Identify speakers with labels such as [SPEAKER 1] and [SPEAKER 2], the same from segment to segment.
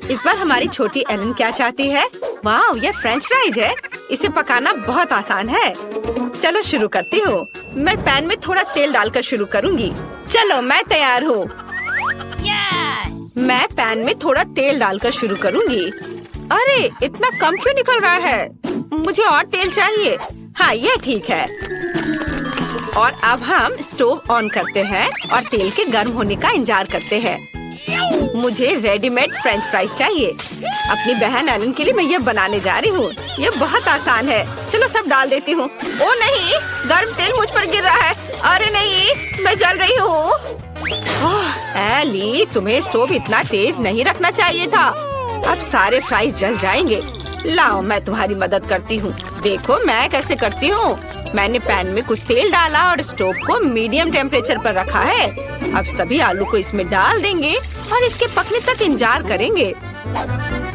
[SPEAKER 1] इस बार हमारी छोटी एलन क्या चाहती है? वाह, ये फ्रेंच फ्राइज है। इसे पकाना बहुत आसान है। चलो शुरू करती हूँ। मैं पैन में थोड़ा तेल डालकर शुरू करूँगी। चलो मैं तैयार हूँ। मैं पैन में थोड़ा तेल डालकर शुरू करूँगी। अरे इतना कम क्यों निकल रहा है? मुझे और तेल चाहिए। हाँ, ये ठीक है। और अब हम स्टोव ऑन करते हैं और तेल के गर्म होने का इंतजार करते हैं। मुझे रेडीमेड फ्रेंच फ्राइज चाहिए। अपनी बहन एलन के लिए मैं ये बनाने जा रही हूँ। ये बहुत आसान है। चलो सब डाल देती हूँ। ओ नहीं, गर्म तेल मुझ पर गिर रहा है। अरे नहीं, मैं जल रही हूँ। एली, तुम्हें स्टोव इतना तेज नहीं रखना चाहिए था। अब सारे फ्राइज जल जाएंगे। लाओ, मैं तुम्हारी मदद करती हूँ। देखो मैं कैसे करती हूँ। मैंने पैन में कुछ तेल डाला और स्टोव को मीडियम टेम्परेचर पर रखा है। अब सभी आलू को इसमें डाल देंगे और इसके पकने तक इंतजार करेंगे।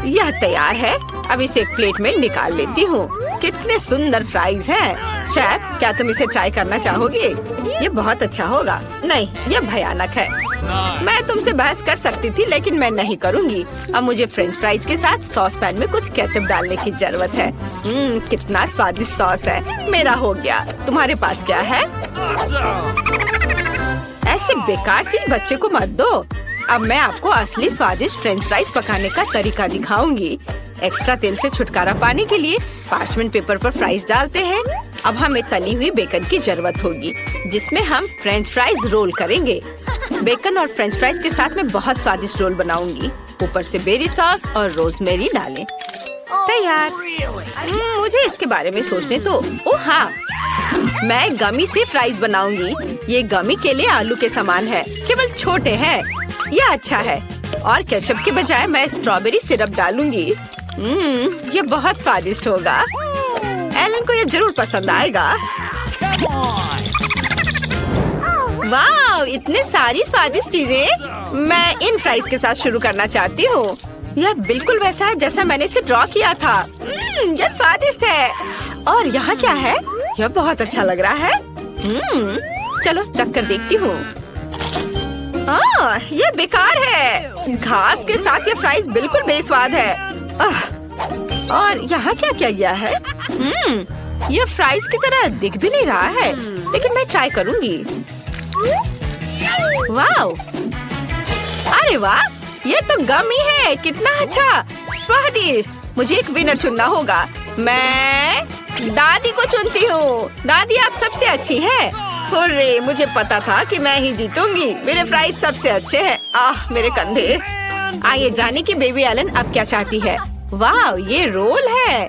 [SPEAKER 1] यह तैयार है। अब इसे एक प्लेट में निकाल लेती हूँ। कितने सुंदर फ्राइज हैं। शेफ, क्या तुम इसे ट्राई करना चाहोगे? ये बहुत अच्छा होगा। नहीं, ये भयानक है। मैं तुमसे बहस कर सकती थी, लेकिन मैं नहीं करूँगी। अब मुझे फ्रेंच फ्राइज के साथ सॉस पैन में कुछ केचप डालने की जरूरत है। कितना स्वादिष्ट सॉस है। मेरा हो गया। तुम्हारे पास क्या है? ऐसी बेकार चीज बच्चे को मत दो। अब मैं आपको असली स्वादिष्ट फ्रेंच फ्राइज पकाने का तरीका दिखाऊंगी। एक्स्ट्रा तेल से छुटकारा पाने के लिए पार्चमेंट पेपर पर फ्राइज डालते हैं। अब हमें तली हुई बेकन की जरूरत होगी, जिसमें हम फ्रेंच फ्राइज रोल करेंगे। बेकन और फ्रेंच फ्राइज के साथ मैं बहुत स्वादिष्ट रोल बनाऊंगी। ऊपर से बेरी सॉस और रोजमेरी डालें। तैयार। मुझे इसके बारे में सोचने दो। ओह हाँ, मैं गमी से फ्राइज बनाऊंगी। ये गमी के लिए आलू के समान है, केवल छोटे हैं। यह अच्छा है। और केचप के बजाय मैं स्ट्रॉबेरी सिरप डालूंगी। ये बहुत स्वादिष्ट होगा। एलन को ये जरूर पसंद आएगा। वाह, इतने सारी स्वादिष्ट चीजें। मैं इन फ्राइज के साथ शुरू करना चाहती हूँ। यह बिल्कुल वैसा है जैसा मैंने इसे ड्रॉ किया था। यह स्वादिष्ट है। और यहाँ क्या है? यह बहुत अच्छा लग रहा है। चलो चख कर देखती हूँ। ये बेकार है। घास के साथ ये फ्राइज बिल्कुल बेस्वाद है। और यहाँ क्या क्या गया है? ये फ्राइज की तरह दिख भी नहीं रहा है, लेकिन मैं ट्राई करूँगी। वाह! अरे वाह, ये तो गमी है। कितना अच्छा, स्वादिष्ट। मुझे एक विनर चुनना होगा। मैं दादी को चुनती हूँ। दादी, आप सबसे अच्छी है। हुर्रे, मुझे पता था कि मैं ही जीतूंगी। मेरे फ्राइज सबसे अच्छे हैं। मेरे कंधे। आइए जाने की बेबी एलन अब क्या चाहती है। वाह, ये रोल है।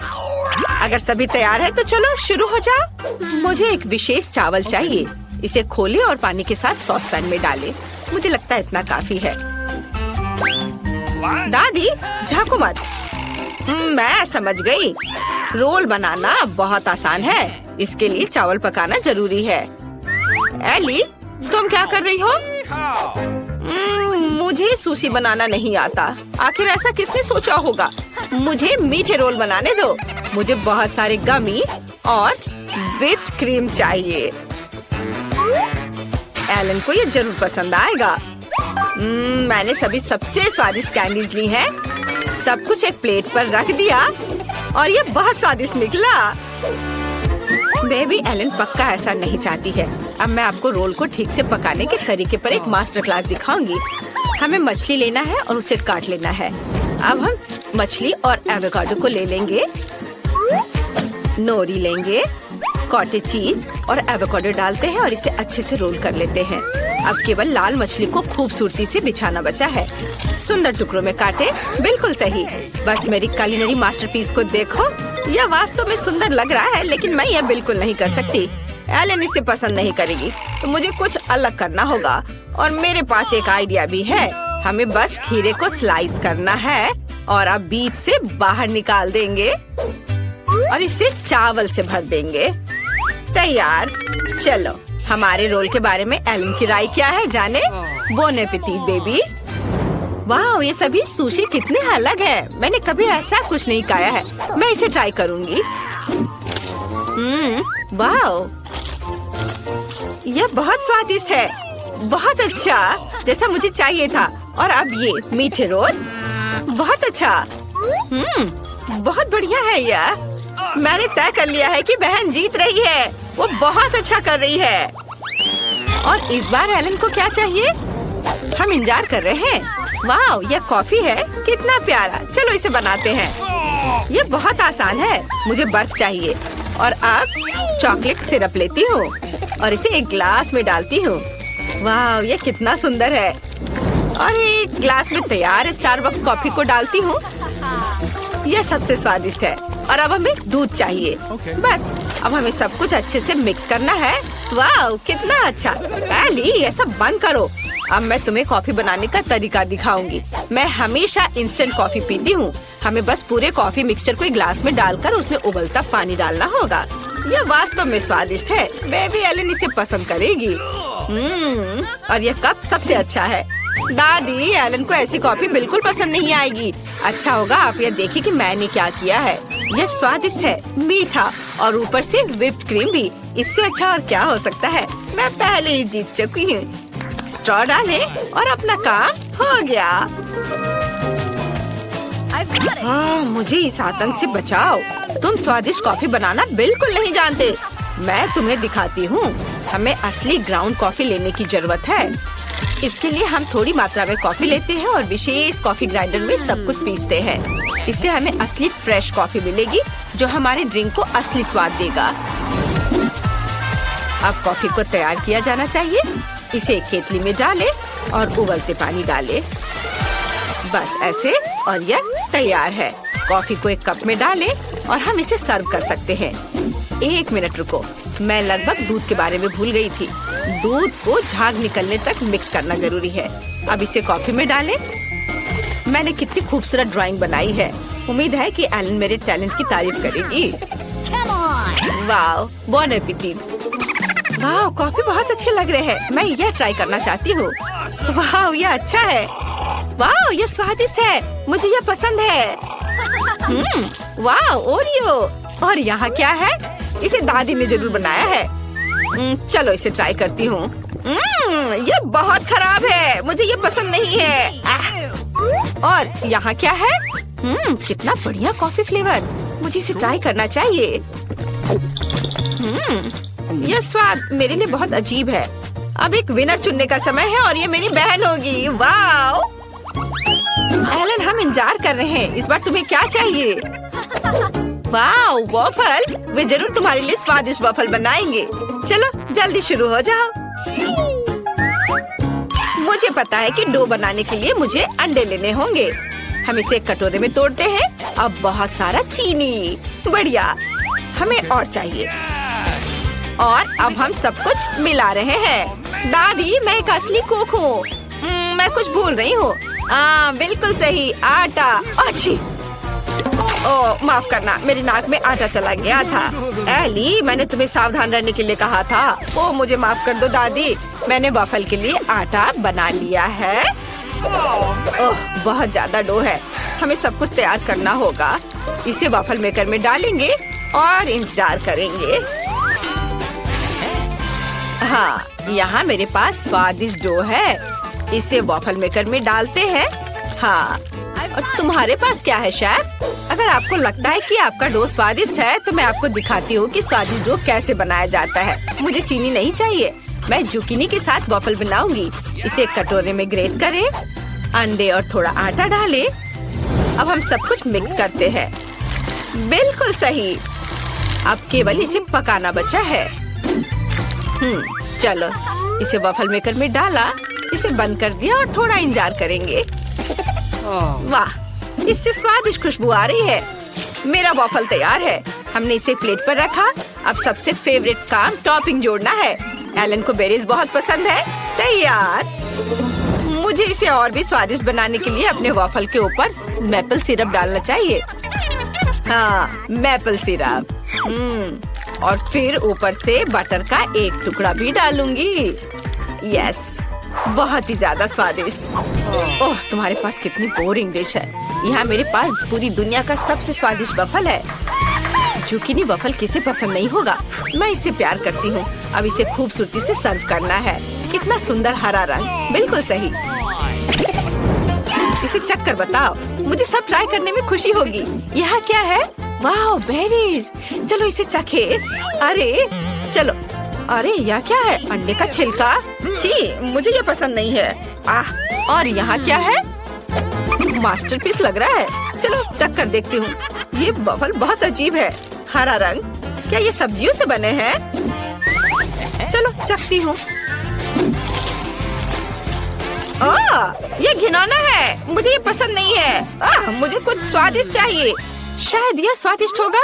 [SPEAKER 1] अगर सभी तैयार है तो चलो शुरू हो जाओ। मुझे एक विशेष चावल चाहिए। इसे खोले और पानी के साथ सॉस पैन में डालें। मुझे लगता है इतना काफी है। दादी, झांको मत। मैं समझ गई। रोल बनाना बहुत आसान है। इसके लिए चावल पकाना जरूरी है। एली, तुम क्या कर रही हो? मुझे सुशी बनाना नहीं आता। आखिर ऐसा किसने सोचा होगा? मुझे मीठे रोल बनाने दो। मुझे बहुत सारे गमी और व्हिप्ड क्रीम चाहिए। एलन को ये जरूर पसंद आएगा। मैंने सभी सबसे स्वादिष्ट कैंडीज ली हैं। सब कुछ एक प्लेट पर रख दिया और ये बहुत स्वादिष्ट निकला। बेबी एलन पक्का ऐसा नहीं चाहती है। अब मैं आपको रोल को ठीक से पकाने के तरीके पर एक मास्टर क्लास दिखाऊंगी। हमें मछली लेना है और उसे काट लेना है। अब हम मछली और एवोकाडो को ले लेंगे। नोरी लेंगे, कॉटेज चीज और एवोकाडो डालते हैं और इसे अच्छे से रोल कर लेते हैं। अब केवल लाल मछली को खूबसूरती से बिछाना बचा है। सुंदर टुकड़ों में काटे। बिल्कुल सही। बस मेरी कुलिनरी मास्टरपीस को देखो। यह वास्तव में सुंदर लग रहा है, लेकिन मैं यह बिल्कुल नहीं कर सकती। एलन इसे पसंद नहीं करेगी, तो मुझे कुछ अलग करना होगा। और मेरे पास एक आइडिया भी है। हमें बस खीरे को स्लाइस करना है और अब बीच से बाहर निकाल देंगे और इसे चावल से भर देंगे। तैयार। चलो, हमारे रोल के बारे में एलन की राय क्या है जाने। Bone appétit baby. वाह, ये सभी सुशी कितने अलग है। मैंने कभी ऐसा कुछ नहीं खाया है। मैं इसे ट्राई करूंगी। वाह, यह बहुत स्वादिष्ट है। बहुत अच्छा, जैसा मुझे चाहिए था। और अब ये मीठे रोल। बहुत अच्छा। बहुत बढ़िया है यह। मैंने तय कर लिया है कि बहन जीत रही है। वो बहुत अच्छा कर रही है। और इस बार एलन को क्या चाहिए? हम इंतजार कर रहे हैं। वाह, यह कॉफी है, कितना प्यारा। चलो इसे बनाते हैं। ये बहुत आसान है। मुझे बर्फ चाहिए और अब चॉकलेट सिरप लेती हूँ और इसे एक ग्लास में डालती हूँ। वाह, ये कितना सुंदर है। और एक ग्लास में तैयार स्टारबक्स कॉफी को डालती हूँ। यह सबसे स्वादिष्ट है। और अब हमें दूध चाहिए। बस अब हमें सब कुछ अच्छे से मिक्स करना है। वाह, कितना अच्छा। एली, ये सब बंद करो। अब मैं तुम्हें कॉफी बनाने का तरीका दिखाऊंगी। मैं हमेशा इंस्टेंट कॉफी पीती हूँ। हमें बस पूरे कॉफी मिक्सचर को एक ग्लास में डालकर उसमें उबलता पानी डालना होगा। यह वास्तव में स्वादिष्ट है। बेबी एलन इसे पसंद करेगी। और यह कप सबसे अच्छा है। दादी, एलन को ऐसी कॉफी बिल्कुल पसंद नहीं आएगी। अच्छा होगा आप यह देखिए कि मैंने क्या किया है। यह स्वादिष्ट है, मीठा और ऊपर से व्हिप्ड क्रीम भी। इससे अच्छा और क्या हो सकता है। मैं पहले ही जीत चुकी हूँ। स्ट्रॉ डालें और अपना काम हो गया। मुझे इस आतंक से बचाओ। तुम स्वादिष्ट कॉफी बनाना बिल्कुल नहीं जानते। मैं तुम्हें दिखाती हूँ। हमें असली ग्राउंड कॉफी लेने की जरूरत है। इसके लिए हम थोड़ी मात्रा में कॉफी लेते हैं और विशेष कॉफी ग्राइंडर में सब कुछ पीसते हैं। इससे हमें असली फ्रेश कॉफी मिलेगी जो हमारे ड्रिंक को असली स्वाद देगा। अब कॉफी को तैयार किया जाना चाहिए। इसे एक केतली में डालें और उबलते पानी डालें। बस ऐसे, और यह तैयार है। कॉफी को एक कप में डालें और हम इसे सर्व कर सकते हैं। 1 मिनट रुको, मैं लगभग दूध के बारे में भूल गई थी। दूध को झाग निकलने तक मिक्स करना जरूरी है। अब इसे कॉफी में डालें। मैंने कितनी खूबसूरत ड्राइंग बनाई है। उम्मीद है कि एलन मेरे टैलेंट की तारीफ करेगी। वाह, बॉन एपेटिट। वाह, कॉफी बहुत अच्छे लग रहे हैं। मैं यह ट्राई करना चाहती हूँ। वाह, यह अच्छा है। वाह, यह स्वादिष्ट है। मुझे यह पसंद है। वाह, ओरियो। और यहाँ क्या है? इसे दादी ने जरूर बनाया है। चलो इसे ट्राई करती हूँ। यह बहुत खराब है। मुझे यह पसंद नहीं है। और यहाँ क्या है? कितना बढ़िया कॉफी फ्लेवर। मुझे इसे ट्राई करना चाहिए। यह स्वाद मेरे लिए बहुत अजीब है। अब एक विनर चुनने का समय है और ये मेरी बहन होगी। वाह एलन, हम इंतजार कर रहे हैं। इस बार तुम्हें क्या चाहिए? वाह, वॉफल। वे जरूर तुम्हारे लिए स्वादिष्ट वॉफल बनाएंगे। चलो जल्दी शुरू हो जाओ। मुझे पता है कि डो बनाने के लिए मुझे अंडे लेने होंगे। हम इसे एक कटोरे में तोड़ते हैं। अब बहुत सारा चीनी। बढ़िया, हमें और चाहिए। और अब हम सब कुछ मिला रहे हैं। दादी, मैं एक असली कुक हूँ। मैं कुछ भूल रही हूँ। बिल्कुल सही, आटा। अच्छी। ओह, माफ करना, मेरी नाक में आटा चला गया था। एली, मैंने तुम्हें सावधान रहने के लिए कहा था। ओह, मुझे माफ कर दो दादी। मैंने वॉफल के लिए आटा बना लिया है। ओह, बहुत ज्यादा डो है। हमें सब कुछ तैयार करना होगा। इसे वॉफल मेकर में डालेंगे और इंतजार करेंगे। हाँ, यहाँ मेरे पास स्वादिष्ट डो है। इसे वॉफल मेकर में डालते हैं। हाँ, और तुम्हारे पास क्या है शेफ? अगर आपको लगता है कि आपका डो स्वादिष्ट है तो मैं आपको दिखाती हूँ कि स्वादिष्ट डो कैसे बनाया जाता है। मुझे चीनी नहीं चाहिए। मैं जुकीनी के साथ वॉफल बनाऊंगी। इसे एक कटोरे में ग्रेट करें, अंडे और थोड़ा आटा डालें। अब हम सब कुछ मिक्स करते हैं। बिल्कुल सही। अब केवल इसे पकाना बचा है। चलो, इसे वॉफल मेकर में डाला, इसे बंद कर दिया और थोड़ा इंतजार करेंगे। वाह, इससे स्वादिष्ट खुशबू आ रही है। मेरा वॉफल तैयार है। हमने इसे प्लेट पर रखा। अब सबसे फेवरेट काम टॉपिंग जोड़ना है। एलन को बेरीज बहुत पसंद है। तैयार। मुझे इसे और भी स्वादिष्ट बनाने के लिए अपने वॉफल के ऊपर मैपल सिरप डालना चाहिए। हाँ, मैपल सिरप। और फिर ऊपर से बटर का एक टुकड़ा भी डालूंगी। यस, बहुत ही ज्यादा स्वादिष्ट। ओह, तुम्हारे पास कितनी बोरिंग डिश है। यहाँ मेरे पास पूरी दुनिया का सबसे स्वादिष्ट वफल है। जुकीनी वफल किसे पसंद नहीं होगा। मैं इससे प्यार करती हूँ। अब इसे खूबसूरती से सर्व करना है। कितना सुंदर हरा रंग। बिल्कुल सही। इसे चक्कर बताओ, मुझे सब ट्राई करने में खुशी होगी। यहाँ क्या है? वाह, बेरीज। चलो इसे चखे। अरे चलो। अरे यह क्या है? अंडे का छिलका। छी, मुझे ये पसंद नहीं है। आह, और यहाँ क्या है? मास्टरपीस लग रहा है। चलो चख कर देखती हूँ। ये बफल बहुत अजीब है। हरा रंग, क्या ये सब्जियों से बने हैं? चलो चखती हूँ। ये घिनौना है, मुझे ये पसंद नहीं है। मुझे कुछ स्वादिष्ट चाहिए। शायद यह स्वादिष्ट होगा।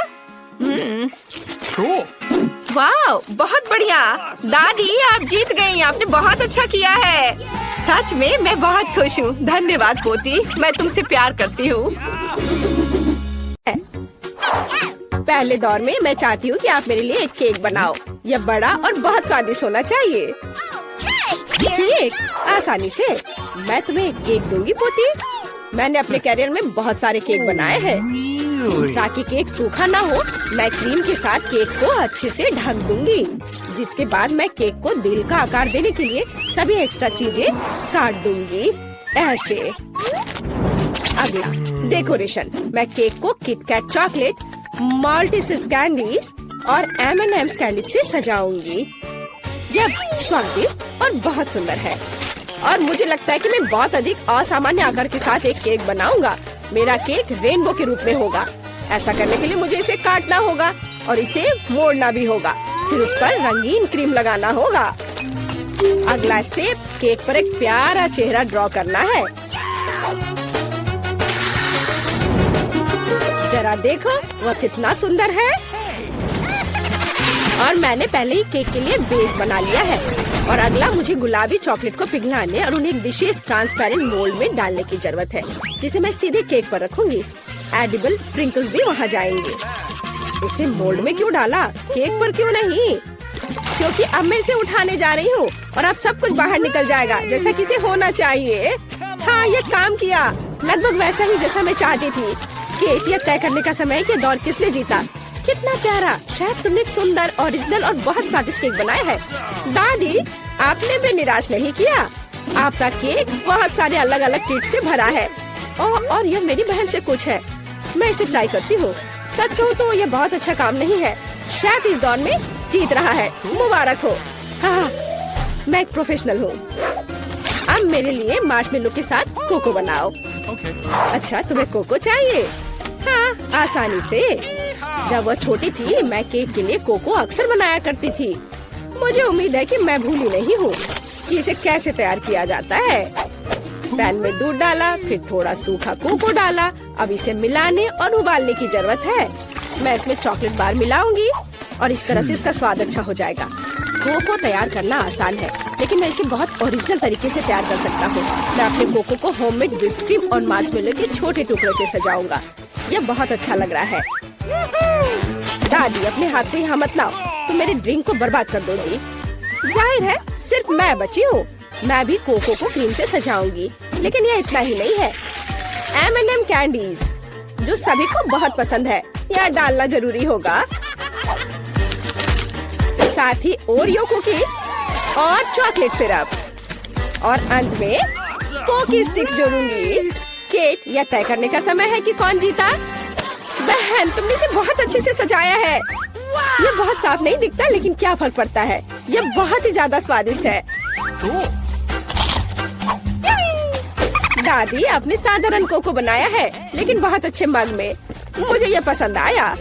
[SPEAKER 1] वाह, बहुत बढ़िया। दादी आप जीत गई, आपने बहुत अच्छा किया है। सच में मैं बहुत खुश हूँ। धन्यवाद पोती, मैं तुमसे प्यार करती हूँ। पहले दौर में मैं चाहती हूँ कि आप मेरे लिए एक केक बनाओ। यह बड़ा और बहुत स्वादिष्ट होना चाहिए। केक आसानी से। मैं तुम्हें एक केक दूंगी पोती। मैंने अपने कैरियर में बहुत सारे केक बनाए हैं। ताकि केक सूखा ना हो, मैं क्रीम के साथ केक को अच्छे से ढक दूंगी। जिसके बाद मैं केक को दिल का आकार देने के लिए सभी एक्स्ट्रा चीजें काट दूंगी, ऐसे। अगला डेकोरेशन। मैं केक को किटकैट चॉकलेट, मल्टीसिस कैंडीज और M&M's कैंडी से सजाऊंगी। यह स्वादिष्ट और बहुत सुंदर है। और मुझे लगता है कि मैं बहुत अधिक असामान्य आकार के साथ एक केक बनाऊंगा। मेरा केक रेनबो के रूप में होगा। ऐसा करने के लिए मुझे इसे काटना होगा और इसे मोड़ना भी होगा। फिर उस पर रंगीन क्रीम लगाना होगा। अगला स्टेप, केक पर एक प्यारा चेहरा ड्रॉ करना है। जरा देखो वह कितना सुंदर है। और मैंने पहले ही केक के लिए बेस बना लिया है। और अगला मुझे गुलाबी चॉकलेट को पिघलाने और उन्हें एक विशेष ट्रांसपेरेंट मोल्ड में डालने की जरूरत है, जिसे मैं सीधे केक पर रखूंगी। एडिबल स्प्रिंकल्स भी वहाँ जाएंगे। इसे मोल्ड में क्यों डाला, केक पर क्यों नहीं? क्योंकि अब मैं इसे उठाने जा रही हूँ और अब सब कुछ बाहर निकल जाएगा जैसा कि इसे होना चाहिए। हाँ, ये काम किया, लगभग वैसा ही जैसा मैं चाहती थी। केक यह तय करने का समय कि दौर किसने जीता। कितना प्यारा। शायद तुमने एक सुंदर, ओरिजिनल और बहुत स्वादिष्ट केक बनाया है। दादी, आपने भी निराश नहीं किया। आपका केक बहुत सारे अलग अलग ट्रीट से भरा है। और यह मेरी बहन से कुछ है। मैं इसे ट्राई करती हूँ। सच कहूँ तो यह बहुत अच्छा काम नहीं है। शेफ इस दौर में जीत रहा है। मुबारक हो। हाँ, मैं एक प्रोफेशनल हूँ। अब मेरे लिए मार्शमेलो के साथ कोको बनाओ। अच्छा, तुम्हें कोको चाहिए? हाँ, आसानी से। जब वह छोटी थी, मैं केक के लिए कोको अक्सर बनाया करती थी। मुझे उम्मीद है कि मैं भूली नहीं हूँ कि इसे कैसे तैयार किया जाता है। पैन में दूध डाला, फिर थोड़ा सूखा कोको डाला। अब इसे मिलाने और उबालने की जरूरत है। मैं इसमें चॉकलेट बार मिलाऊंगी और इस तरह से इसका स्वाद अच्छा हो जाएगा। कोको तैयार करना आसान है, लेकिन मैं इसे बहुत ओरिजिनल तरीके से तैयार कर सकता हूँ। मैं अपने कोको को होममेड व्हिप्ड क्रीम और मार्शमेलो के छोटे टुकड़ों से सजाऊंगा। यह बहुत अच्छा लग रहा है। दादी, अपने हाथ पे यहाँ मत लाओ, तुम मेरे ड्रिंक को बर्बाद कर दोगी। जाहिर है, सिर्फ मैं बची हूँ। मैं भी कोको को क्रीम से सजाऊंगी, लेकिन यह इतना ही नहीं है। M&M कैंडीज, जो सभी को बहुत पसंद है, यह डालना जरूरी होगा। साथ ही ओरियो कुकीज और चॉकलेट सिरप। और अंत में पोकी स्टिक्स जोड़ूंगी। केट, यह तय करने का समय है कि कौन जीता। बहन, तुमने इसे बहुत अच्छे से सजाया है। यह बहुत साफ नहीं दिखता, लेकिन क्या फर्क पड़ता है, यह बहुत ही ज्यादा स्वादिष्ट है। दादी, आपने साधारण कोको बनाया है, लेकिन बहुत अच्छे मग में। मुझे यह पसंद आया।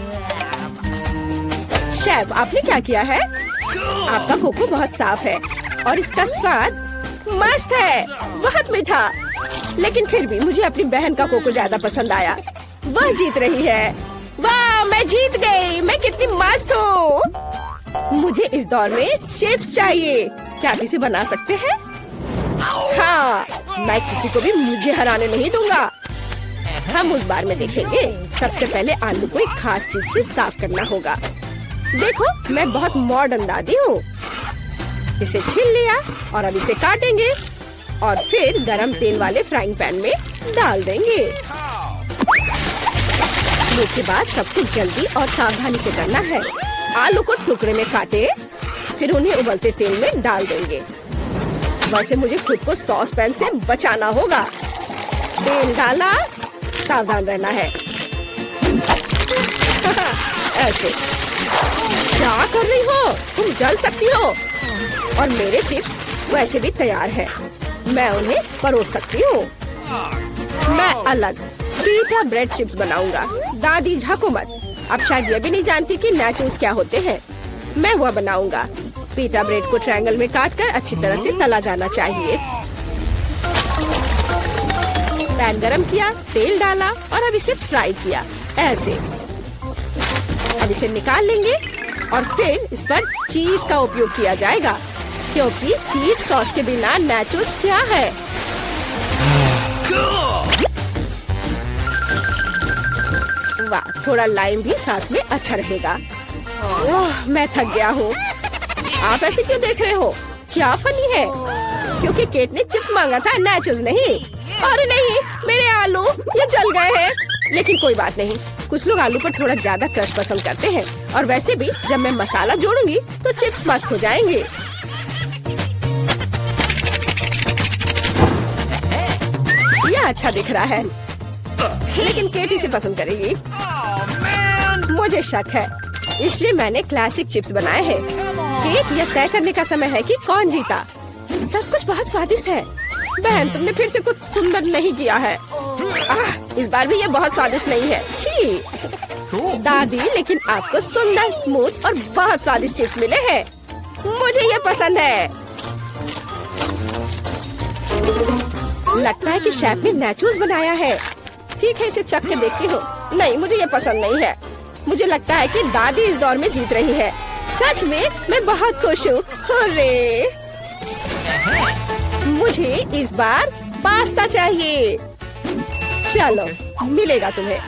[SPEAKER 1] शेफ, आपने क्या किया है? आपका कोको बहुत साफ है और इसका स्वाद मस्त है, बहुत मीठा। लेकिन फिर भी मुझे अपनी बहन का कोको ज्यादा पसंद आया। वह जीत रही है। वाह, मैं जीत गई। मैं कितनी मस्त हूँ। मुझे इस दौर में चिप्स चाहिए। क्या आप इसे बना सकते हैं? हाँ, मैं किसी को भी मुझे हराने नहीं दूंगा। हम उस बार में देखेंगे। सबसे पहले आलू को एक खास चीज से साफ करना होगा। देखो, मैं बहुत मॉडर्न दादी हूँ। इसे छील लिया और अब इसे काटेंगे और फिर गरम तेल वाले फ्राइंग पैन में डाल देंगे। इसके बाद सब कुछ जल्दी और सावधानी से करना है। आलू को टुकड़े में काटे, फिर उन्हें उबलते तेल में डाल देंगे। वैसे मुझे खुद को सॉस पैन से बचाना होगा। तेल डाला, सावधान रहना है। ऐसे क्या कर रही हो? तुम जल सकती हो। और मेरे चिप्स वैसे भी तैयार हैं। मैं उन्हें परोस सकती हूँ। मैं अलग पीटा ब्रेड चिप्स बनाऊंगा। दादी झाको मत, अब शायद ये भी नहीं जानती कि नाचोस क्या होते हैं। मैं वह बनाऊंगा। पीटा ब्रेड को ट्रायंगल में काटकर अच्छी तरह से तला जाना चाहिए। पैन गरम किया, तेल डाला और अब इसे फ्राई किया ऐसे। अब इसे निकाल लेंगे और फिर इस पर चीज का उपयोग किया जाएगा, क्योंकि चीज सॉस के बिना नाचोस क्या है। वाह, थोड़ा लाइम भी साथ में अच्छा रहेगा। ओह, मैं थक गया हूँ। आप ऐसे क्यों देख रहे हो? क्या फनी है? क्योंकि केट ने चिप्स मांगा था, नाचोस नहीं। अरे नहीं, मेरे आलू ये जल गए हैं। लेकिन कोई बात नहीं, कुछ लोग आलू पर थोड़ा ज्यादा क्रश पसंद करते हैं। और वैसे भी जब मैं मसाला जोड़ूंगी तो चिप्स मस्त हो जाएंगे। यह अच्छा दिख रहा है, लेकिन केट इसे पसंद करेगी। मुझे शक है, इसलिए मैंने क्लासिक चिप्स बनाए हैं। केट, यह तय करने का समय है कि कौन जीता। सब कुछ बहुत स्वादिष्ट है। बहन, तुमने फिर से कुछ सुंदर नहीं किया है। इस बार भी ये बहुत स्वादिष्ट नहीं है। छी दादी, लेकिन आपको सुंदर, स्मूथ और बहुत स्वादिष्ट चिप्स मिले हैं। मुझे ये पसंद है। लगता है कि शेफ ने नाचोस बनाया है। ठीक है, इसे चख के देखती हूँ। नहीं, मुझे ये पसंद नहीं है। मुझे लगता है कि दादी इस दौर में जीत रही है। सच में मैं बहुत खुश हूँ। हुर्रे! मुझे इस बार पास्ता चाहिए। चलो, मिलेगा तुम्हें।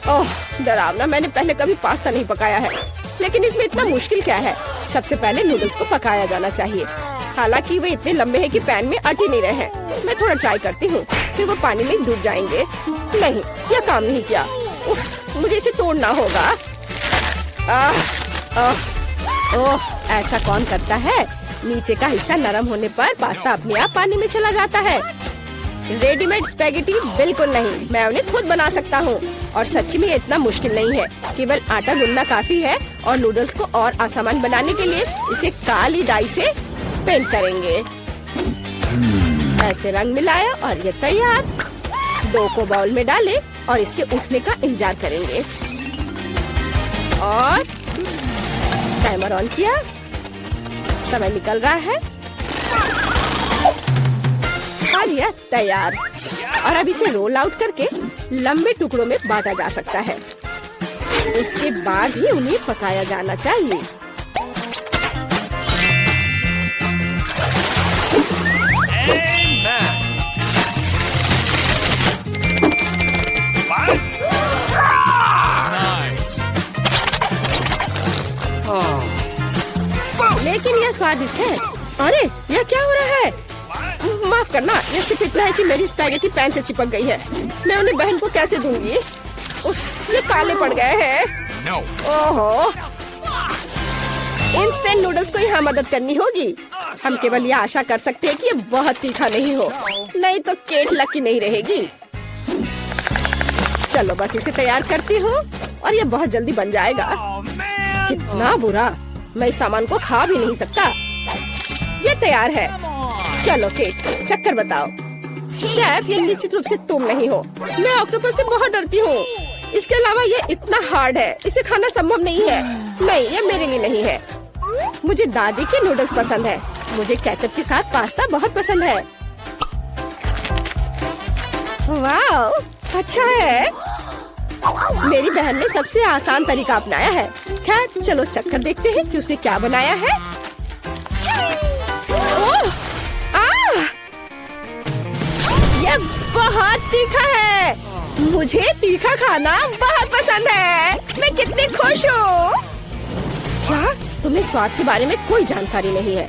[SPEAKER 1] ओह डरावना, मैंने पहले कभी पास्ता नहीं पकाया है। लेकिन इसमें इतना मुश्किल क्या है? सबसे पहले नूडल्स को पकाया जाना चाहिए। हालांकि वे इतने लंबे हैं कि पैन में अट ही नहीं रहे हैं। मैं थोड़ा ट्राई करती हूँ, फिर वो पानी में डूब जाएंगे। नहीं, यह काम नहीं किया। उफ, मुझे इसे तोड़ना होगा। ओह, ऐसा कौन करता है? नीचे का हिस्सा नरम होने पर पास्ता अपने आप पानी में चला जाता है। रेडीमेड स्पैगेटी बिल्कुल नहीं, मैं उन्हें खुद बना सकता हूँ। और सच्ची में ये इतना मुश्किल नहीं है। केवल आटा गूंदना काफी है। और नूडल्स को और आसान बनाने के लिए इसे काली डाई से पेंट करेंगे। ऐसे रंग मिलाया और ये तैयार। डो को बाउल में डालें और इसके उठने का इंतजार करेंगे। और टाइमर ऑन किया। समय निकल रहा है और यह तैयार। और अब इसे रोल आउट करके लंबे टुकड़ों में बांटा जा सकता है। उसके बाद ही उन्हें पकाया जाना चाहिए। लेकिन यह स्वादिष्ट है। अरे यह क्या हो रहा है? माफ करना, यह सिर्फ इतना है कि मेरी स्पैगेटी पैन से चिपक गई है। मैं उन्हें बहन को कैसे दूंगी? उफ, ये काले पड़ गए हैं। ओहो, इंस्टेंट नूडल्स को यहाँ मदद करनी होगी। हम केवल यह आशा कर सकते हैं कि ये बहुत तीखा नहीं हो, नहीं तो केट लकी नहीं रहेगी। चलो बस इसे तैयार करती हूँ और ये बहुत जल्दी बन जाएगा। कितना बुरा, मैं इस सामान को खा भी नहीं सकता। ये तैयार है। चलो केट, चक्कर बताओ। शेफ, ये निश्चित रूप से तुम नहीं हो। मैं ऑक्टोपस से बहुत डरती हूँ। इसके अलावा ये इतना हार्ड है, इसे खाना संभव नहीं है। नहीं, ये मेरे लिए नहीं है। मुझे दादी के नूडल्स पसंद है। मुझे केचप के साथ पास्ता बहुत पसंद है। वाह, अच्छा है। मेरी बहन ने सबसे आसान तरीका अपनाया है। खैर, चलो चक्कर देखते हैं कि उसने क्या बनाया है। ओह, यह बहुत तीखा है। मुझे तीखा खाना बहुत पसंद है। मैं कितनी खुश हूँ। क्या तुम्हें स्वाद के बारे में कोई जानकारी नहीं है?